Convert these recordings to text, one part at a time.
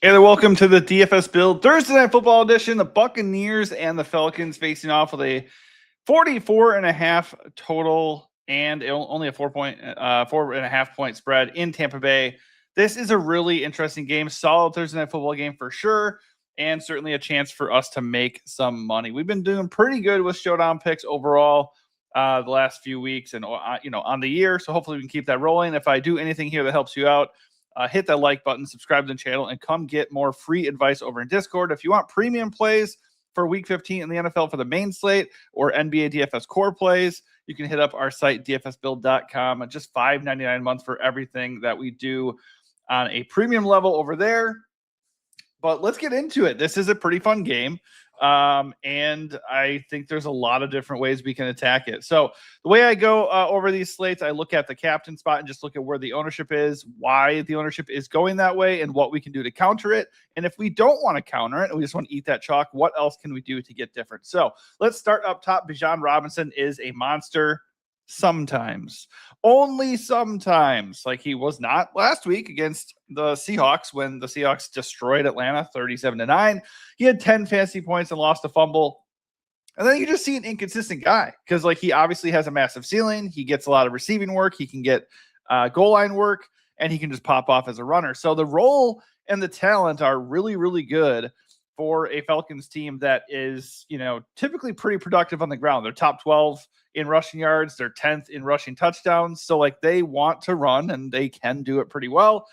Hey there, welcome to the DFS Build Thursday Night Football Edition. The Buccaneers and the Falcons facing off with a 44.5 total and only a 4.5 point spread in Tampa Bay. This is a really interesting game, solid Thursday Night Football game for sure, and certainly a chance for us to make some money. We've been doing pretty good with showdown picks overall the last few weeks and on the year, so hopefully we can keep that rolling. If I do anything here that helps you out, hit that like button, subscribe to the channel, and come get more free advice over in Discord. If you want premium plays for Week 15 in the NFL for the main slate or NBA DFS core plays, you can hit up our site, dfsbuild.com. Just $5.99 a month for everything that we do on a premium level over there. But let's get into it. This is a pretty fun game. And I think there's a lot of different ways we can attack it. So the way I go over these slates, I look at the captain spot and just look at where the ownership is, why the ownership is going that way, and what we can do to counter it. And if we don't want to counter it and we just want to eat that chalk, what else can we do to get different? So let's start up top. Bijan Robinson is a monster sometimes, only sometimes, like he was not last week against the Seahawks when the Seahawks destroyed Atlanta 37-9. He had 10 fantasy points and lost a fumble. And then you just see an inconsistent guy because like he obviously has a massive ceiling. He gets a lot of receiving work. He can get goal line work, and he can just pop off as a runner. So the role and the talent are really, really good for a Falcons team that is, typically pretty productive on the ground. They're top 12 in rushing yards. They're 10th in rushing touchdowns. So like they want to run and they can do it pretty well.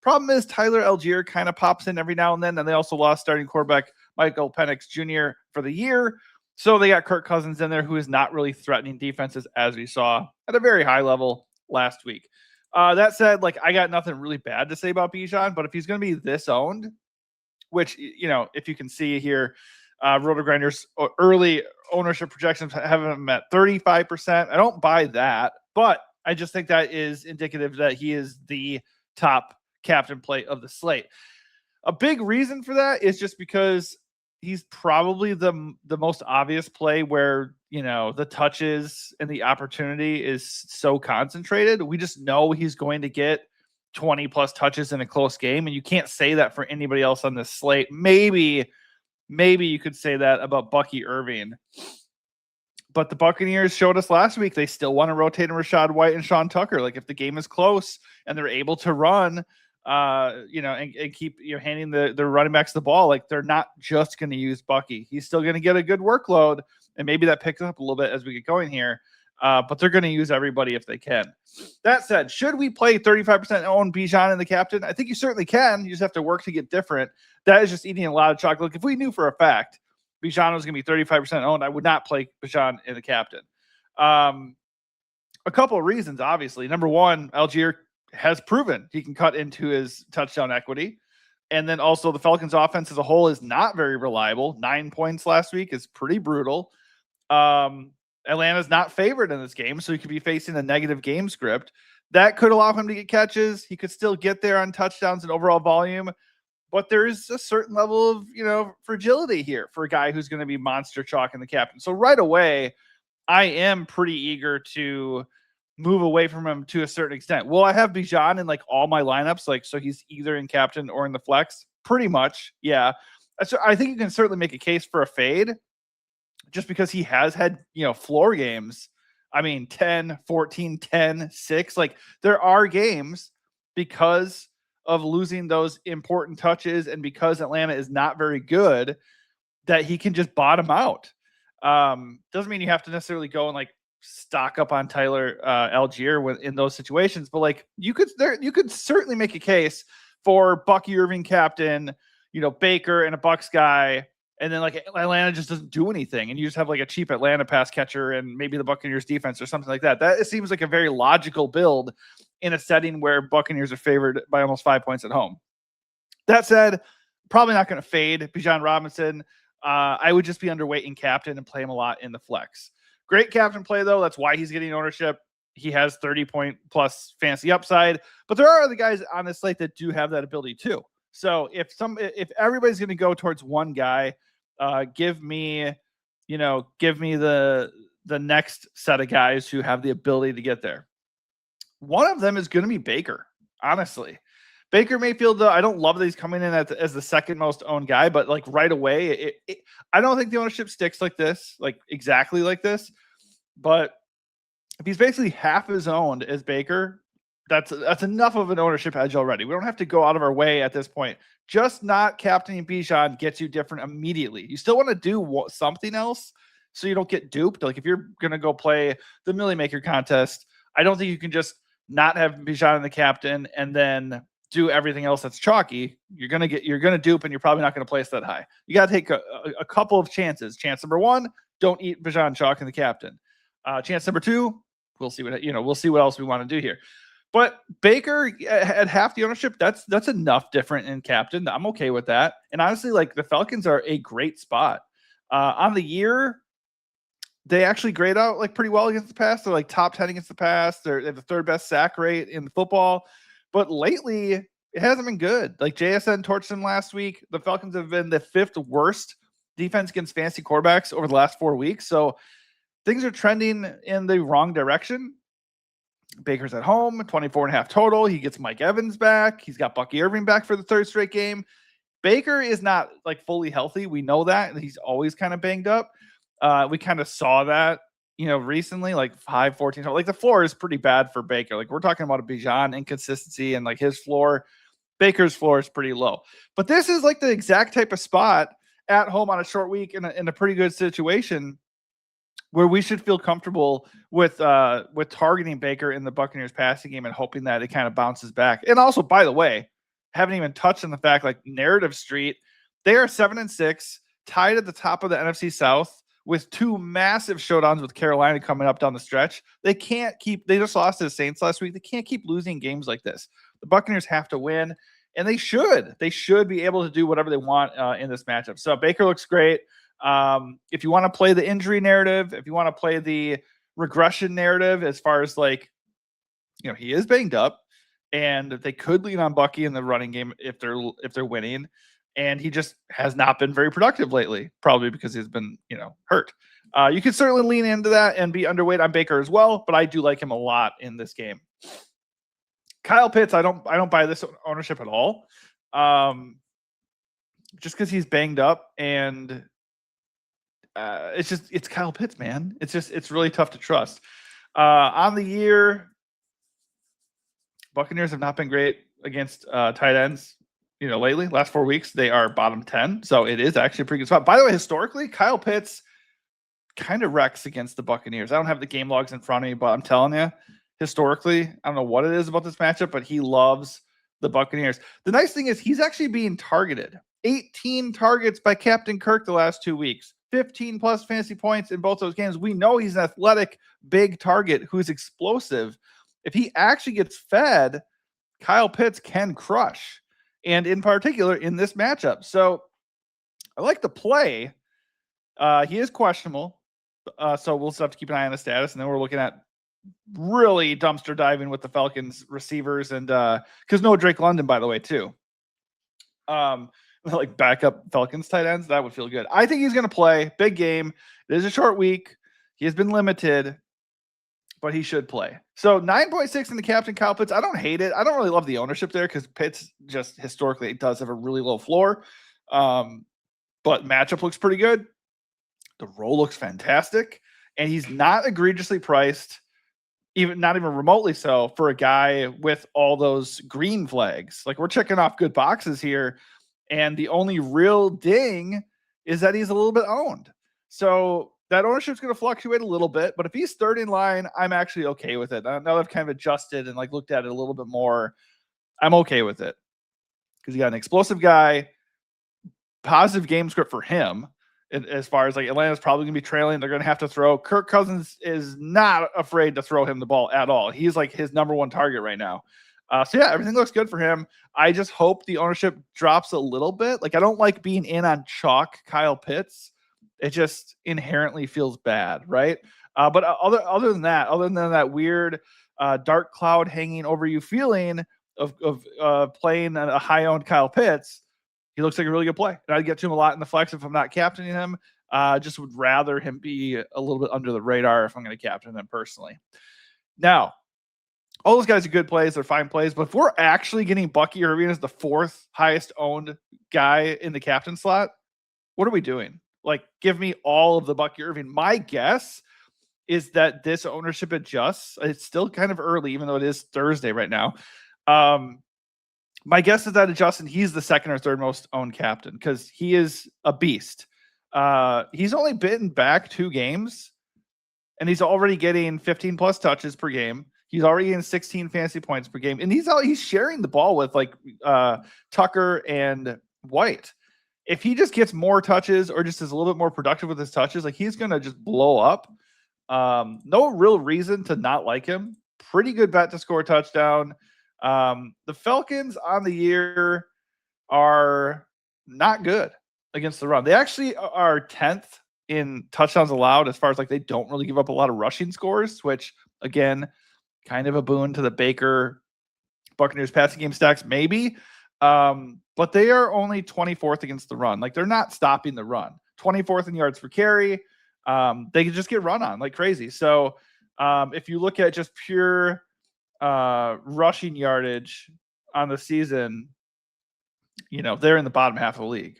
Problem is Tyler Algier kind of pops in every now and then. And they also lost starting quarterback Michael Penix Jr. for the year. So they got Kirk Cousins in there, who is not really threatening defenses as we saw at a very high level last week. That said, like I got nothing really bad to say about Bijan, but if he's going to be this owned, which, if you can see here, RotoGrinders early ownership projections have him at 35%. I don't buy that, but I just think that is indicative that he is the top captain play of the slate. A big reason for that is just because he's probably the most obvious play where, the touches and the opportunity is so concentrated. We just know he's going to get 20 plus touches in a close game. And you can't say that for anybody else on this slate. Maybe you could say that about Bucky Irving, but the Buccaneers showed us last week, they still want to rotate in Rachaad White and Sean Tucker. Like if the game is close and they're able to run, and keep handing the running backs the ball, like they're not just going to use Bucky. He's still going to get a good workload, and maybe that picks up a little bit as we get going here. But they're going to use everybody if they can. That said, should we play 35% own Bijan and the captain? I think you certainly can. You just have to work to get different. That is just eating a lot of chalk. Look, if we knew for a fact Bijan was going to be 35% owned, I would not play Bijan in the captain. A couple of reasons, obviously. Number one, Algier has proven he can cut into his touchdown equity. And then also the Falcons offense as a whole is not very reliable. 9 points last week is pretty brutal. Atlanta's not favored in this game, so he could be facing a negative game script. That could allow him to get catches. He could still get there on touchdowns and overall volume, but there is a certain level of, fragility here for a guy who's going to be monster chalk in the captain. So right away, I am pretty eager to move away from him to a certain extent. Will I have Bijan in like all my lineups? So he's either in captain or in the flex? Pretty much, yeah. So I think you can certainly make a case for a fade, just because he has had, floor games. I mean, 10, 14, 10, 6. Like there are games because of losing those important touches and because Atlanta is not very good that he can just bottom out. Doesn't mean you have to necessarily go and like stock up on Tyler Algier in those situations, but like you could certainly make a case for Bucky Irving captain, Baker and a Bucks guy. And then like Atlanta just doesn't do anything. And you just have like a cheap Atlanta pass catcher and maybe the Buccaneers defense or something like that. It seems like a very logical build in a setting where Buccaneers are favored by almost 5 points at home. That said, probably not going to fade Bijan Robinson. I would just be underweight in captain and play him a lot in the flex. Great captain play though. That's why he's getting ownership. He has 30-point plus fantasy upside, but there are other guys on this slate that do have that ability too. So if everybody's going to go towards one guy, give me the next set of guys who have the ability to get there. One of them is going to be Baker, honestly. Baker Mayfield, though, I don't love that he's coming in as the second most owned guy, but like right away, I don't think the ownership sticks like this, like exactly like this. But if he's basically half as owned as Baker, that's enough of an ownership edge already. We don't have to go out of our way at this point. Just not captaining Bijan gets you different immediately. You still want to do something else so you don't get duped. Like if you're going to go play the Millie Maker contest, I don't think you can just not have Bijan in the captain and then do everything else that's chalky. You're going to dupe and you're probably not going to place that high. You got to take a couple of chances. Chance number one, don't eat Bijan chalk in the captain. Chance number two, we'll see what else we want to do here. But Baker at half the ownership, that's enough different in captain. I'm okay with that. And honestly, like the Falcons are a great spot. On the year, they actually grade out like pretty well against the pass. They're like top 10 against the pass. They have the third best sack rate in football. But lately, it hasn't been good. Like JSN torched them last week. The Falcons have been the fifth worst defense against fantasy quarterbacks over the last 4 weeks. So things are trending in the wrong direction. Baker's at home, 24.5 total. He gets Mike Evans back. He's got Bucky Irving back for the third straight game. Baker is not like fully healthy. We know that. He's always kind of banged up. We kind of saw that, recently, like 5-14. Like the floor is pretty bad for Baker. Like we're talking about a Bijan inconsistency and like his floor. Baker's floor is pretty low. But this is like the exact type of spot at home on a short week in a pretty good situation where we should feel comfortable with targeting Baker in the Buccaneers passing game and hoping that it kind of bounces back. And also, by the way, haven't even touched on the fact, like Narrative Street, they are 7-6, tied at the top of the NFC South with two massive showdowns with Carolina coming up down the stretch. They just lost to the Saints last week. They can't keep losing games like this. The Buccaneers have to win, and they should be able to do whatever they want in this matchup. So Baker looks great. If you want to play the injury narrative, if you want to play the regression narrative, as far as like, he is banged up and they could lean on Bucky in the running game if they're winning. And he just has not been very productive lately, probably because he's been, hurt. You can certainly lean into that and be underweight on Baker as well, but I do like him a lot in this game. Kyle Pitts, I don't buy this ownership at all. Just because he's banged up and it's Kyle Pitts, man. It's really tough to trust. On the year, Buccaneers have not been great against tight ends. Lately, last 4 weeks, they are bottom 10. So it is actually a pretty good spot. By the way, historically, Kyle Pitts kind of wrecks against the Buccaneers. I don't have the game logs in front of me, but I'm telling you, historically, I don't know what it is about this matchup, but he loves the Buccaneers. The nice thing is he's actually being targeted. 18 targets by Captain Kirk the last 2 weeks. 15 plus fantasy points in both those games. We know he's an athletic, big target who's explosive. If he actually gets fed, Kyle Pitts can crush. And in particular in this matchup. So I like the play. He is questionable. So we'll still have to keep an eye on the status. And then we're looking at really dumpster diving with the Falcons receivers. And because no Drake London, by the way, too. Like backup Falcons tight ends, that would feel good. I think he's going to play. Big game. It is a short week. He has been limited, but he should play. So 9.6 in the captain, Kyle Pitts. I don't hate it. I don't really love the ownership there because Pitts just historically does have a really low floor. But matchup looks pretty good. The role looks fantastic. And he's not egregiously priced, not even remotely so, for a guy with all those green flags. Like we're checking off good boxes here. And the only real ding is that he's a little bit owned. So that ownership's going to fluctuate a little bit, but if he's third in line, I'm actually okay with it. Now that I've kind of adjusted and like looked at it a little bit more, I'm okay with it because you got an explosive guy, positive game script for him. As far as like Atlanta's probably going to be trailing, they're going to have to throw. Kirk Cousins is not afraid to throw him the ball at all. He's like his number one target right now. So yeah, everything looks good for him. I just hope the ownership drops a little bit. Like I don't like being in on chalk Kyle Pitts. It just inherently feels bad, right? But other than that weird dark cloud hanging over you feeling of playing a high-owned Kyle Pitts, he looks like a really good play. And I'd get to him a lot in the flex if I'm not captaining him. Just would rather him be a little bit under the radar if I'm going to captain him personally. Now, all those guys are good plays. They're fine plays. But if we're actually getting Bucky Irving as the 4th highest owned guy in the captain slot, what are we doing? Like, give me all of the Bucky Irving. My guess is that this ownership adjusts. It's still kind of early, even though it is Thursday right now. My guess is that adjusts, and he's the 2nd or 3rd most owned captain because he is a beast. He's only been back 2 games, and he's already getting 15 plus touches per game. He's already getting 16 fantasy points per game, and he's sharing the ball with like Tucker and White. If he just gets more touches or just is a little bit more productive with his touches, like he's going to just blow up. No real reason to not like him. Pretty good bet to score a touchdown. The Falcons on the year are not good against the run. They actually are 10th in touchdowns allowed as far as like they don't really give up a lot of rushing scores, which again, kind of a boon to the Baker Buccaneers passing game stacks, maybe. But they are only 24th against the run. Like they're not stopping the run. 24th in yards per carry. They can just get run on like crazy. So if you look at just pure rushing yardage on the season, they're in the bottom half of the league.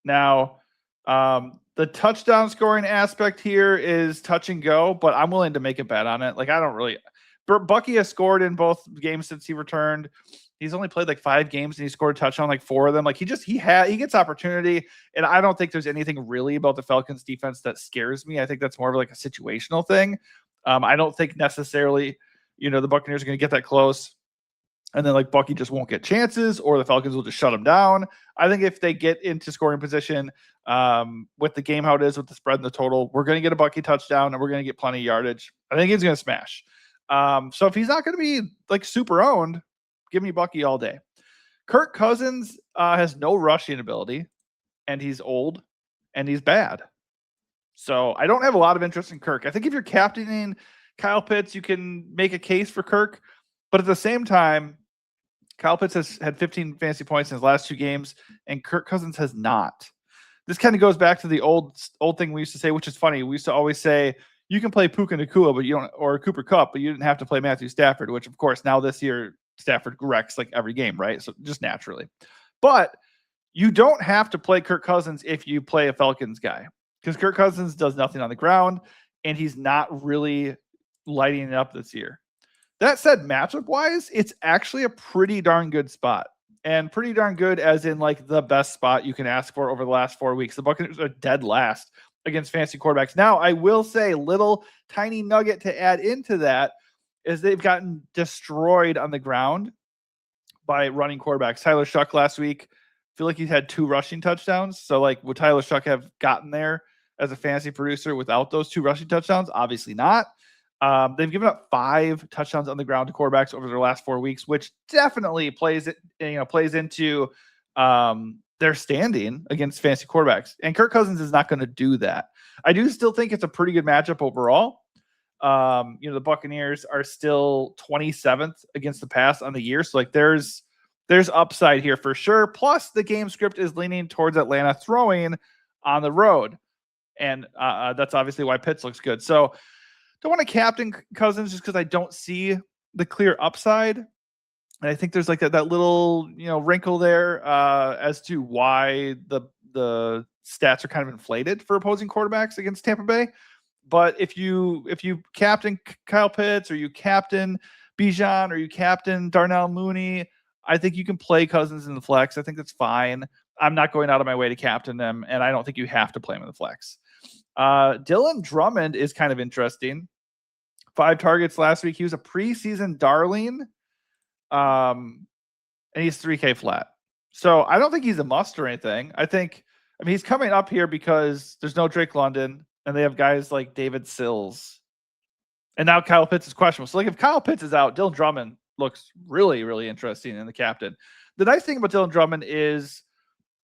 Now, the touchdown scoring aspect here is touch and go, but I'm willing to make a bet on it. Like Bucky has scored in both games since he returned. He's only played like 5 games and he scored a touchdown like 4 of them. Like he gets opportunity, and I don't think there's anything really about the Falcons defense that scares me. I think that's more of like a situational thing. I don't think necessarily, the Buccaneers are going to get that close and then like Bucky just won't get chances, or the Falcons will just shut him down. I think if they get into scoring position with the game how it is with the spread and the total, we're going to get a Bucky touchdown and we're going to get plenty of yardage. I think he's going to smash. So if he's not going to be like super owned, give me Bucky all day. Kirk Cousins has no rushing ability, and he's old, and he's bad. So I don't have a lot of interest in Kirk. I think if you're captaining Kyle Pitts, you can make a case for Kirk. But at the same time, Kyle Pitts has had 15 fantasy points in his last 2 games, and Kirk Cousins has not. This kind of goes back to the old thing we used to say, which is funny. We used to always say, you can play Puka Nacua, but you don't, or Cooper Kupp, but you didn't have to play Matthew Stafford, which of course now this year Stafford wrecks like every game, right? So just naturally. But you don't have to play Kirk Cousins if you play a Falcons guy, because Kirk Cousins does nothing on the ground, and he's not really lighting it up this year. That said, matchup-wise, it's actually a pretty darn good spot. And pretty darn good as in like the best spot you can ask for over the last 4 weeks. The Buccaneers are dead last against fantasy quarterbacks. Now, I will say, little tiny nugget to add into that is they've gotten destroyed on the ground by running quarterbacks. Tyler Shuck last week, I feel like he's had 2 rushing touchdowns. So like, would Tyler Shuck have gotten there as a fantasy producer without those 2 rushing touchdowns? Obviously not. They've given up 5 touchdowns on the ground to quarterbacks over their last 4 weeks, which definitely plays into their standing against fantasy quarterbacks. And Kirk Cousins is not going to do that. I do still think it's a pretty good matchup overall. The Buccaneers are still 27th against the pass on the year. So like there's upside here for sure. Plus the game script is leaning towards Atlanta throwing on the road. And that's obviously why Pitts looks good. So don't want to captain Cousins just because I don't see the clear upside. And I think there's like that little, wrinkle there as to why the stats are kind of inflated for opposing quarterbacks against Tampa Bay. But if you captain Kyle Pitts, or you captain Bijan, or you captain Darnell Mooney, I think you can play Cousins in the flex. I think that's fine. I'm not going out of my way to captain them, and I don't think you have to play him in the flex. Dylan Drummond is kind of interesting. 5 targets last week. He was a preseason darling, and he's 3K flat. So I don't think he's a must or anything. He's coming up here because there's no Drake London, and they have guys like David Sills. And now Kyle Pitts is questionable. So like if Kyle Pitts is out, Dylan Drummond looks really, really interesting in the captain. The nice thing about Dylan Drummond is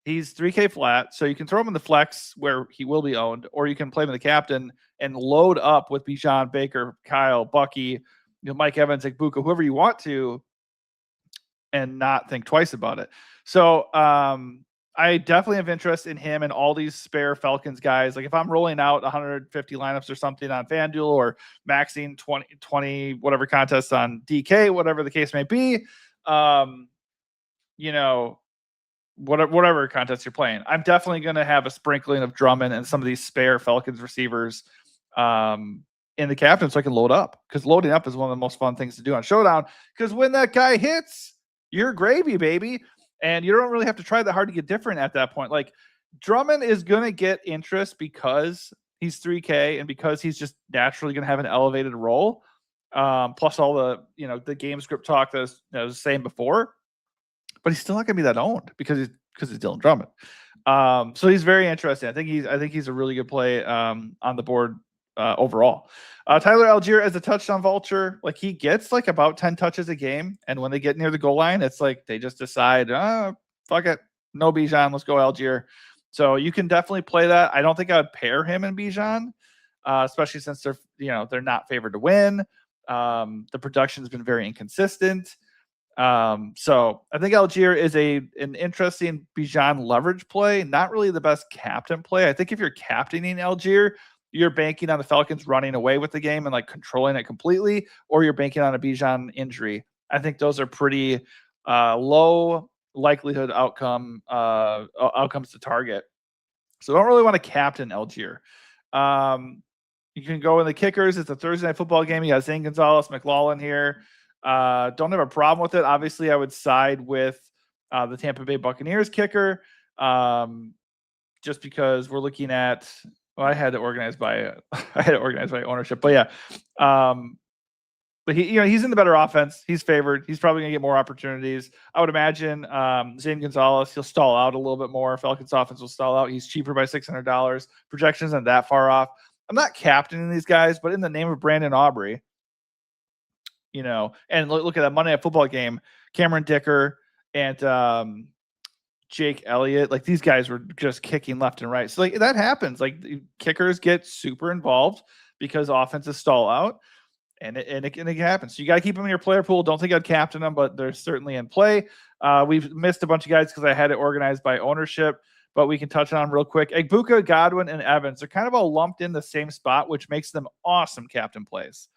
he's 3K flat, so you can throw him in the flex where he will be owned, or you can play him in the captain and load up with Bijan, Baker, Kyle, Bucky, Mike Evans, Buka, whoever you want to, and not think twice about it. So I I definitely have interest in him and all these spare Falcons guys. Like if I'm rolling out 150 lineups or something on FanDuel or maxing 20 whatever contests on DK, whatever the case may be, whatever contest you're playing, I'm definitely going to have a sprinkling of Drummond and some of these spare Falcons receivers in the captain so I can load up, because loading up is one of the most fun things to do on Showdown, because when that guy hits, you're gravy, baby. And you don't really have to try that hard to get different at that point. Like Drummond is going to get interest because he's 3K and because he's just naturally going to have an elevated role. Plus all the, the game script talk that I was saying before, but he's still not going to be that owned because he's Dylan Drummond. So he's very interesting. I think he's a really good play on the board overall. Tyler Algier as a touchdown vulture, like he gets like about 10 touches a game, and when they get near the goal line, it's like they just decide, fuck it, no Bijan, let's go Algier. So you can definitely play that. I don't think I would pair him and Bijan, especially since they're not favored to win. The production's been very inconsistent. So I think Algier is an interesting Bijan leverage play, not really the best captain play. I think if you're captaining Algier, you're banking on the Falcons running away with the game and like controlling it completely, or you're banking on a Bijan injury. I think those are pretty low likelihood outcomes to target. So I don't really want to captain Algier. You can go in the kickers. It's a Thursday night football game. You got Zane Gonzalez, McLaughlin here. Don't have a problem with it. Obviously, I would side with the Tampa Bay Buccaneers kicker, just because we're looking at. Well, I had it organized by ownership, but yeah. But he's in the better offense. He's favored. He's probably gonna get more opportunities. I would imagine Zane Gonzalez, he'll stall out a little bit more. Falcons offense will stall out. He's cheaper by $600. Projections aren't that far off. I'm not captaining these guys, but in the name of Brandon Aubrey, and look at that Monday Night Football game, Cameron Dicker and Jake Elliott, like these guys were just kicking left and right. So like that happens. Like kickers get super involved because offenses stall out, and it happens. So you got to keep them in your player pool. Don't think I'd captain them, but they're certainly in play. We've missed a bunch of guys because I had it organized by ownership, but we can touch on them real quick. Egbuka, Godwin, and Evans are kind of all lumped in the same spot, which makes them awesome captain plays.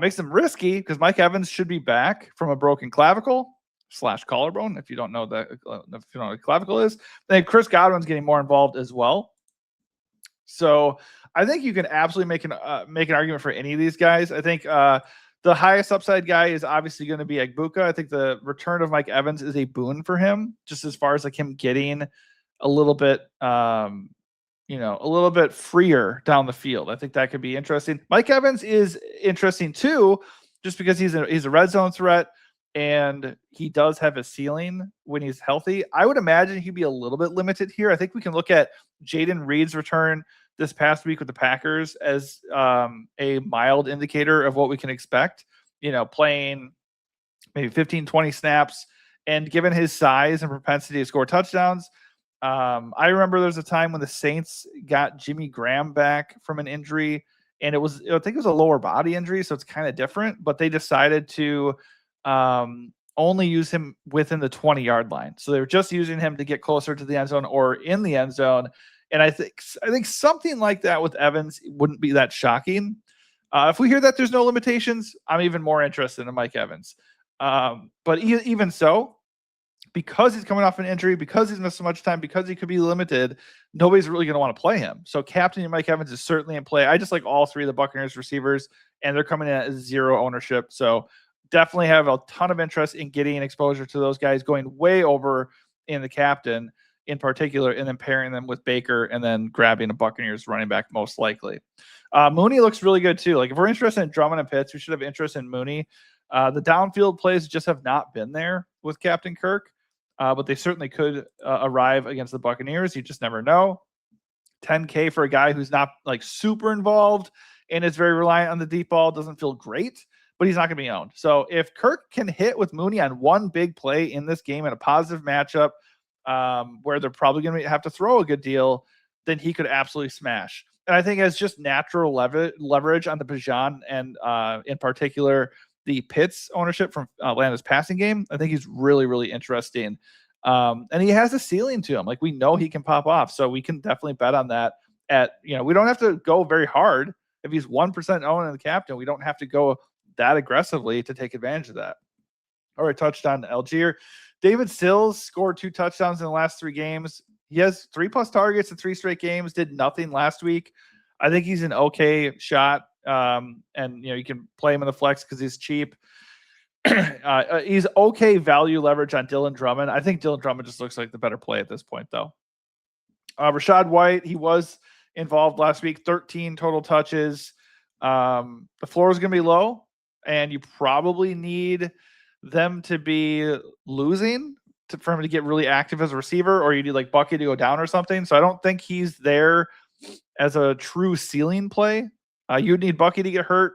Makes them risky because Mike Evans should be back from a broken clavicle / collarbone. If you don't know what clavicle is, then Chris Godwin's getting more involved as well. So I think you can absolutely make an argument for any of these guys. I think the highest upside guy is obviously going to be Egbuka. I think the return of Mike Evans is a boon for him, just as far as like him getting a little bit a little bit freer down the field. I think that could be interesting. Mike Evans is interesting too, just because he's a red zone threat and he does have a ceiling when he's healthy. I would imagine he'd be a little bit limited here. I think we can look at Jaden Reed's return this past week with the Packers as a mild indicator of what we can expect, playing maybe 15, 20 snaps. And given his size and propensity to score touchdowns, I remember there's a time when the Saints got Jimmy Graham back from an injury, and I think it was a lower body injury, so it's kind of different, but they decided to only use him within the 20-yard line. So they were just using him to get closer to the end zone or in the end zone. And I think something like that with Evans wouldn't be that shocking. If we hear that there's no limitations, I'm even more interested in Mike Evans. But even so, because he's coming off an injury, because he's missed so much time, because he could be limited, nobody's really going to want to play him. So captaining Mike Evans is certainly in play. I just like all three of the Buccaneers receivers, and they're coming in at 0 ownership. So definitely have a ton of interest in getting exposure to those guys, going way over in the captain in particular, and then pairing them with Baker and then grabbing a Buccaneers running back most likely. Mooney looks really good too. Like if we're interested in Drummond and Pitts, we should have interest in Mooney. The downfield plays just have not been there with Captain Kirk. But they certainly could arrive against the Buccaneers. You just never know. 10K for a guy who's not like super involved and is very reliant on the deep ball doesn't feel great, but he's not going to be owned. So if Kirk can hit with Mooney on one big play in this game in a positive matchup where they're probably going to have to throw a good deal, then he could absolutely smash. And I think as just natural leverage on the Bijan and in particular the Pitts ownership from Atlanta's passing game, I think he's really, really interesting And he has a ceiling to him. Like, we know he can pop off. So we can definitely bet on that we don't have to go very hard. If he's 1% owned in the captain, we don't have to go that aggressively to take advantage of that. Or a touchdown to Algier. David Sills scored 2 touchdowns in the last 3 games. He has 3+ targets in 3 straight games, did nothing last week. I think he's an okay shot. And you can play him in the flex because he's cheap. He's okay value leverage on Dylan Drummond. I think Dylan Drummond just looks like the better play at this point, though. Rachaad White, he was involved last week, 13 total touches. The floor is going to be low, and you probably need them to be losing for him to get really active as a receiver, or you need like Bucky to go down or something. So I don't think he's there as a true ceiling play. You'd need Bucky to get hurt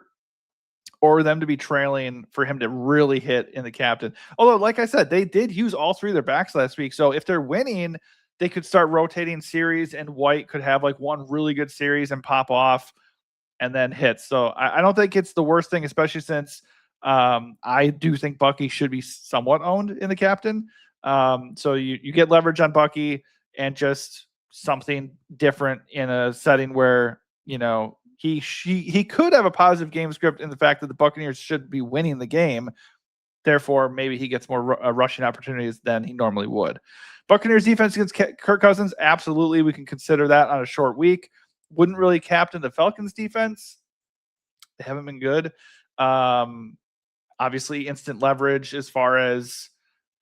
or them to be trailing for him to really hit in the captain. Although, like I said, they did use all 3 of their backs last week. So if they're winning, they could start rotating series, and White could have like one really good series and pop off and then hit. So I don't think it's the worst thing, especially since I do think Bucky should be somewhat owned in the captain. So you get leverage on Bucky and just something different in a setting where, he could have a positive game script in the fact that the Buccaneers should be winning the game. Therefore, maybe he gets more rushing opportunities than he normally would. Buccaneers defense against Kirk Cousins, absolutely. We can consider that on a short week. Wouldn't really captain the Falcons defense. They haven't been good. Obviously, instant leverage as far as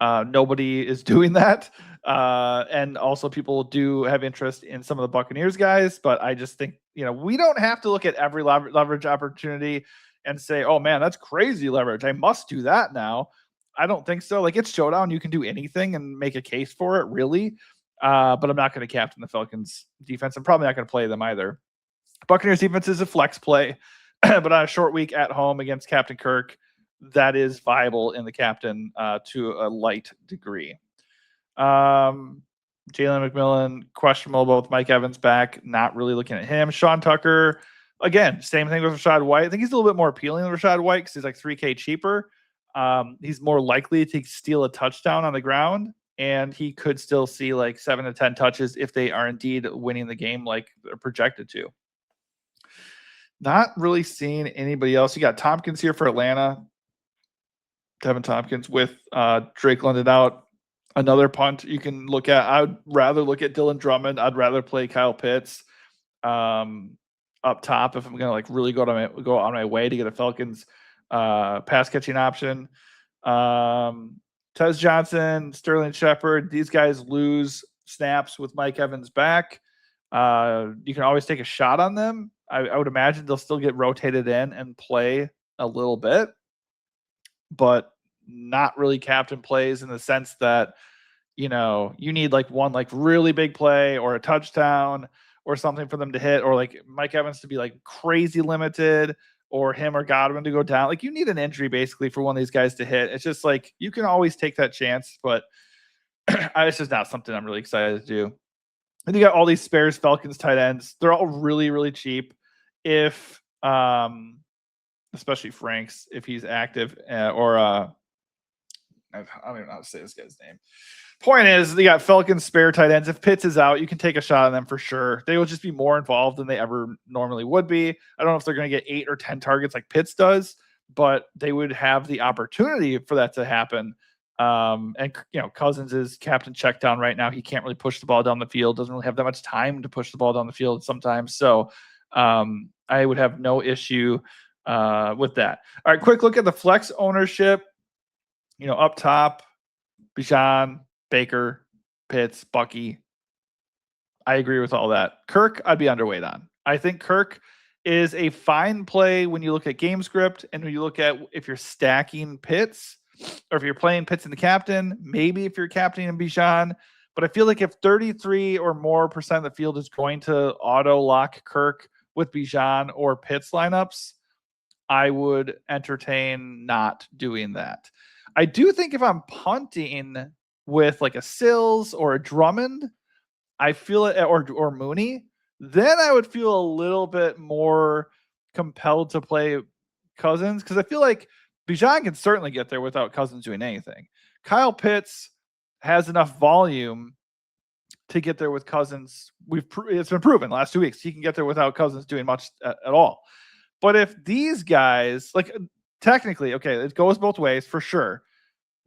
nobody is doing that. And also people do have interest in some of the Buccaneers guys, but I just think, we don't have to look at every leverage opportunity and say, oh man, that's crazy leverage, I must do that now. I don't think so. Like, it's Showdown. You can do anything and make a case for it, really. But I'm not going to captain the Falcons defense. I'm probably not going to play them either. Buccaneers defense is a flex play, but on a short week at home against Captain Kirk, that is viable in the captain to a light degree. Jalen McMillan, questionable, both Mike Evans back, not really looking at him. Sean Tucker, again, same thing with Rachaad White. I think he's a little bit more appealing than Rachaad White because he's like $3K cheaper. He's more likely to steal a touchdown on the ground, and he could still see like 7 to 10 touches if they are indeed winning the game like they're projected to. Not really seeing anybody else. You got Tompkins here for Atlanta. Devin Tompkins with Drake London out. Another punt you can look at. I would rather look at Dylan Drummond. I'd rather play Kyle Pitts up top if I'm going to like really go on my way to get a Falcons pass catching option. Tez Johnson, Sterling Shepard, these guys lose snaps with Mike Evans back. You can always take a shot on them. I would imagine they'll still get rotated in and play a little bit, but not really captain plays in the sense that, you need like one like really big play or a touchdown or something for them to hit, or like Mike Evans to be like crazy limited, or him or Godwin to go down. Like, you need an injury basically for one of these guys to hit. It's just like, you can always take that chance, but it's just not something I'm really excited to do. And you got all these spares Falcons tight ends. They're all really, really cheap. If, especially Franks, if he's active, or I don't even know how to say this guy's name. Point is, they got Falcons spare tight ends. If Pitts is out, you can take a shot on them for sure. They will just be more involved than they ever normally would be. I don't know if they're going to get 8 or 10 targets like Pitts does, but they would have the opportunity for that to happen. And Cousins is captain check down right now. He can't really push the ball down the field. Doesn't really have that much time to push the ball down the field sometimes. So I would have no issue with that. All right, quick look at the flex ownership. Up top, Bijan, Baker, Pitts, Bucky. I agree with all that. Kirk, I'd be underweight on. I think Kirk is a fine play when you look at game script and when you look at if you're stacking Pitts or if you're playing Pitts in the captain, maybe if you're captaining in Bijan. But I feel like if 33 or more % of the field is going to auto lock Kirk with Bijan or Pitts lineups, I would entertain not doing that. I do think if I'm punting with like a Sills or a Drummond, I feel it, or Mooney, then I would feel a little bit more compelled to play Cousins, because I feel like Bijan can certainly get there without Cousins doing anything. Kyle Pitts has enough volume to get there with Cousins. It's been proven last 2 weeks he can get there without Cousins doing much at all. But if these guys, like, technically, okay, it goes both ways for sure.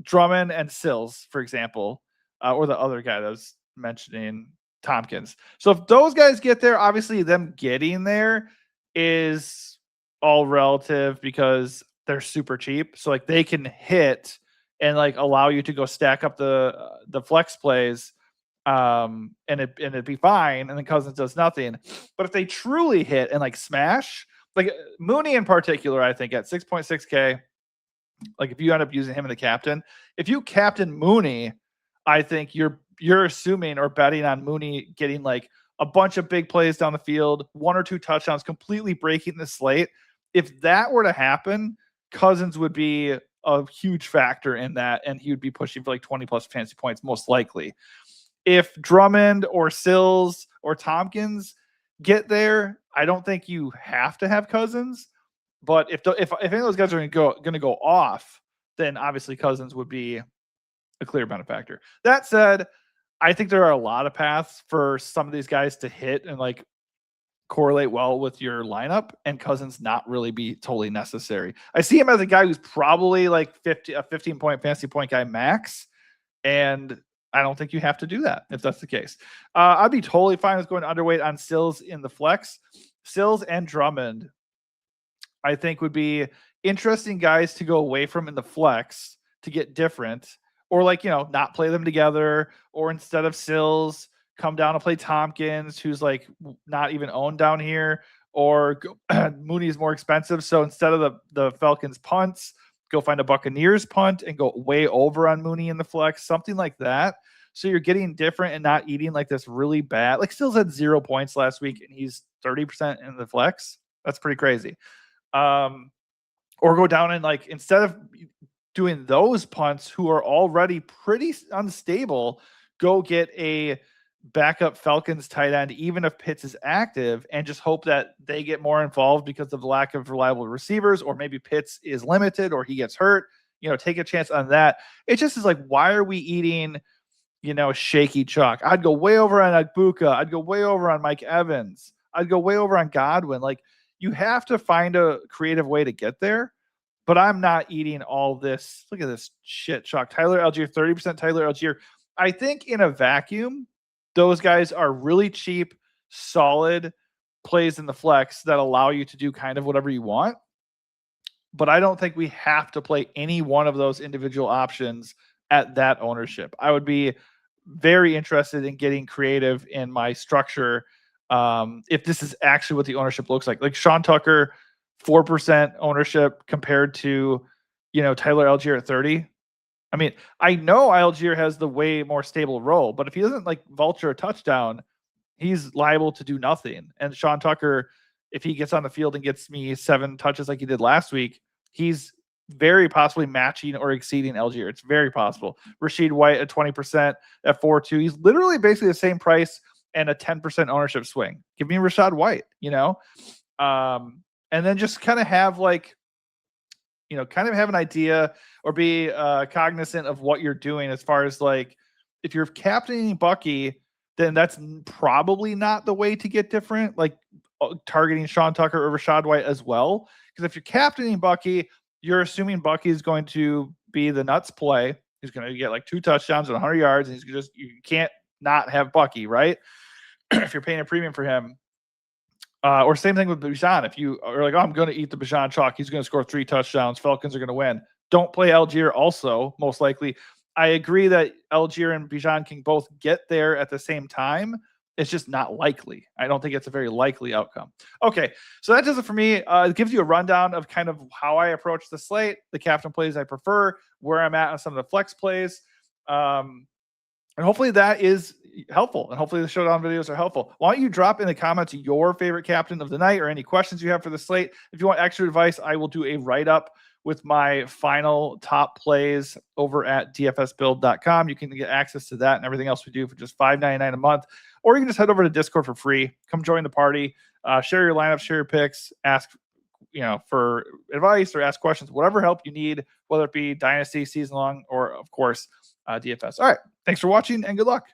Drummond and Sills, for example, or the other guy that was mentioning, Tompkins. So if those guys get there, obviously them getting there is all relative because they're super cheap. So like they can hit and like allow you to go stack up the flex plays, and it'd be fine. And then Cousins does nothing. But if they truly hit and like smash, like Mooney in particular, I think at 6.6K, like if you end up using him in the captain, if you captain Mooney, I think you're assuming or betting on Mooney getting like a bunch of big plays down the field, 1 or 2 touchdowns, completely breaking the slate. If that were to happen, Cousins would be a huge factor in that, and he would be pushing for like 20 plus fantasy points most likely. If Drummond or Sills or Tompkins get there, I don't think you have to have Cousins. But if any of those guys are going to go off, then obviously Cousins would be a clear benefactor. That said, I think there are a lot of paths for some of these guys to hit and like correlate well with your lineup, and Cousins not really be totally necessary. I see him as a guy who's probably like a 15-point fantasy point guy max, and I don't think you have to do that if that's the case. I'd be totally fine with going underweight on Sills in the flex. Sills and Drummond, I think, would be interesting guys to go away from in the flex to get different, or like, not play them together, or instead of Sills, come down and play Tompkins, who's like not even owned down here, or Mooney is more expensive. So instead of the Falcons punts, go find a Buccaneers punt and go way over on Mooney in the flex, something like that. So you're getting different and not eating like this really bad. Like Sills had 0 points last week and he's 30% in the flex. That's pretty crazy. Or go down and like, instead of doing those punts who are already pretty unstable, go get a backup Falcons tight end, even if Pitts is active, and just hope that they get more involved because of the lack of reliable receivers, or maybe Pitts is limited or he gets hurt. Take a chance on that. It just is like, why are we eating, shaky chalk? I'd go way over on Agbuka. I'd go way over on Mike Evans. I'd go way over on Godwin. Like, you have to find a creative way to get there. But I'm not eating all this. Look at this shit chalk. Tyler Algier, 30% Tyler Algier. I think in a vacuum, those guys are really cheap, solid plays in the flex that allow you to do kind of whatever you want. But I don't think we have to play any one of those individual options at that ownership. I would be very interested in getting creative in my structure if this is actually what the ownership looks like. Like Sean Tucker, 4% ownership compared to, Tyler Algier at 30. I mean, I know Algier has the way more stable role, but if he doesn't like vulture a touchdown, he's liable to do nothing. And Sean Tucker, if he gets on the field and gets me 7 touches like he did last week, he's very possibly matching or exceeding Algier. It's very possible. Rashid White at 20% at 4.2. He's literally basically the same price and a 10% ownership swing. Give me Rashad White, and then just kind of have like, kind of have an idea or be cognizant of what you're doing as far as like, if you're captaining Bucky, then that's probably not the way to get different, like targeting Sean Tucker or Rashad White as well. Because if you're captaining Bucky, you're assuming Bucky is going to be the nuts play. He's going to get like 2 touchdowns and 100 yards. And you can't not have Bucky, right? If you're paying a premium for him. Or same thing with Bijan. If you are like, I'm going to eat the Bijan chalk, he's going to score 3 touchdowns. Falcons are going to win. Don't play Algier also, most likely. I agree that Algier and Bijan can both get there at the same time. It's just not likely. I don't think it's a very likely outcome. Okay, so that does it for me. It gives you a rundown of kind of how I approach the slate, the captain plays I prefer, where I'm at on some of the flex plays. And hopefully that is helpful. And hopefully the showdown videos are helpful. Why don't you drop in the comments your favorite captain of the night or any questions you have for the slate? If you want extra advice, I will do a write-up with my final top plays over at dfsbuild.com. You can get access to that and everything else we do for just $5.99 a month. Or you can just head over to Discord for free. Come join the party. Share your lineup, share your picks, ask for advice or ask questions, whatever help you need, whether it be dynasty, season long, or of course DFS. All right. Thanks for watching and good luck.